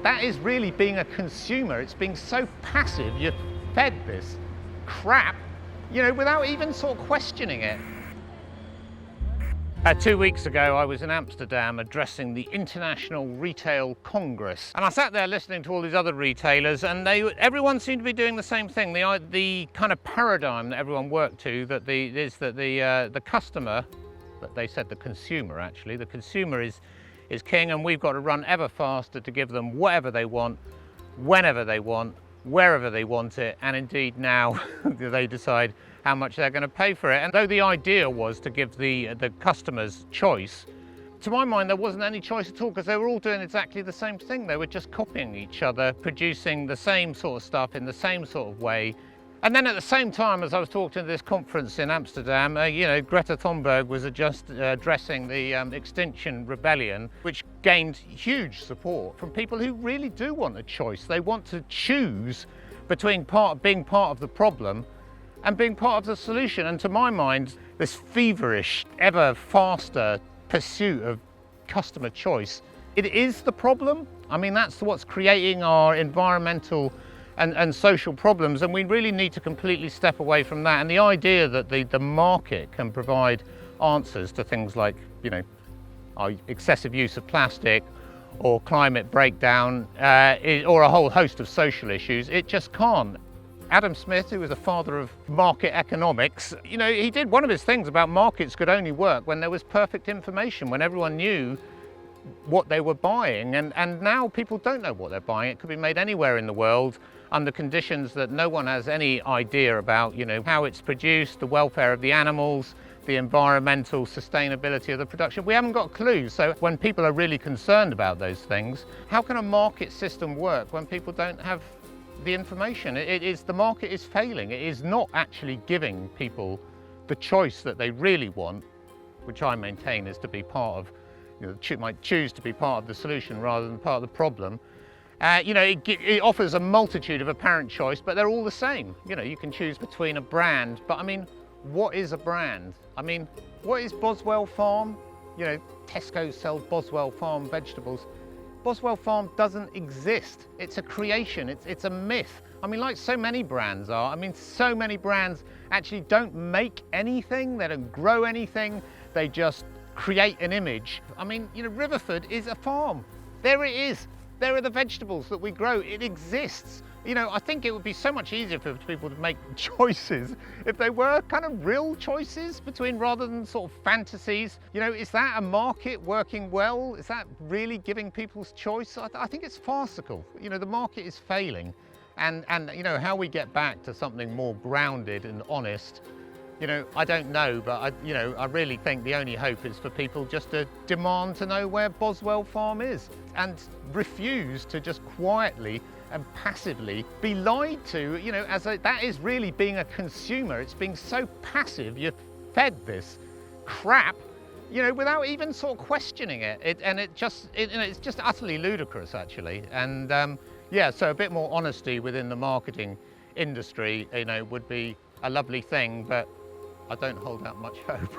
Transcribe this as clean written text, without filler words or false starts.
that is really being a consumer. It's being so passive. You're fed this crap, without even sort of questioning it. 2 weeks ago, I was in Amsterdam addressing the International Retail Congress, and I sat there listening to all these other retailers, and everyone seemed to be doing the same thing. The kind of paradigm that everyone worked to is that the customer, but they said the consumer actually, the consumer is king, and we've got to run ever faster to give them whatever they want, whenever they want, wherever they want it, and indeed now they decide how much they're going to pay for it. And though the idea was to give the customers choice, to my mind there wasn't any choice at all, because they were all doing exactly the same thing. They were just copying each other, producing the same sort of stuff in the same sort of way. And then at the same time, as I was talking to this conference in Amsterdam, Greta Thunberg was just addressing the Extinction Rebellion, which gained huge support from people who really do want a choice. They want to choose between being part of the problem and being part of the solution. And to my mind, this feverish, ever faster pursuit of customer choice, it is the problem. I mean, that's what's creating our environmental and social problems, and we really need to completely step away from that. And the idea that the market can provide answers to things like, our excessive use of plastic or climate breakdown or a whole host of social issues, it just can't. Adam Smith, who was the father of market economics, he did one of his things about markets could only work when there was perfect information, when everyone knew what they were buying, and now people don't know what they're buying. It could be made anywhere in the world under conditions that no one has any idea about, how it's produced, the welfare of the animals, the environmental sustainability of the production. We haven't got a clue. So when people are really concerned about those things, how can a market system work when people don't have the information? The market is failing. It is not actually giving people the choice that they really want, which I maintain is to be part of, might choose to be part of the solution rather than part of the problem. It offers a multitude of apparent choice, but they're all the same. You can choose between a brand, but I mean, what is a brand? I mean, what is Boswell Farm? Tesco sells Boswell Farm vegetables. Boswell Farm doesn't exist. It's a creation, it's a myth. I mean, like so many brands are. I mean, so many brands actually don't make anything, they don't grow anything, they just create an image. I mean, Riverford is a farm. There it is. There are the vegetables that we grow. It exists. I think it would be so much easier for people to make choices if they were kind of real choices rather than sort of fantasies. Is that a market working well? Is that really giving people's choice? I think it's farcical. The market is failing. And how we get back to something more grounded and honest, I don't know, but I really think the only hope is for people just to demand to know where Boswell Farm is and refuse to just quietly and passively be lied to, that is really being a consumer. It's being so passive. You're fed this crap, without even sort of questioning it. It's just utterly ludicrous, actually. And so a bit more honesty within the marketing industry, would be a lovely thing, but I don't hold out much hope.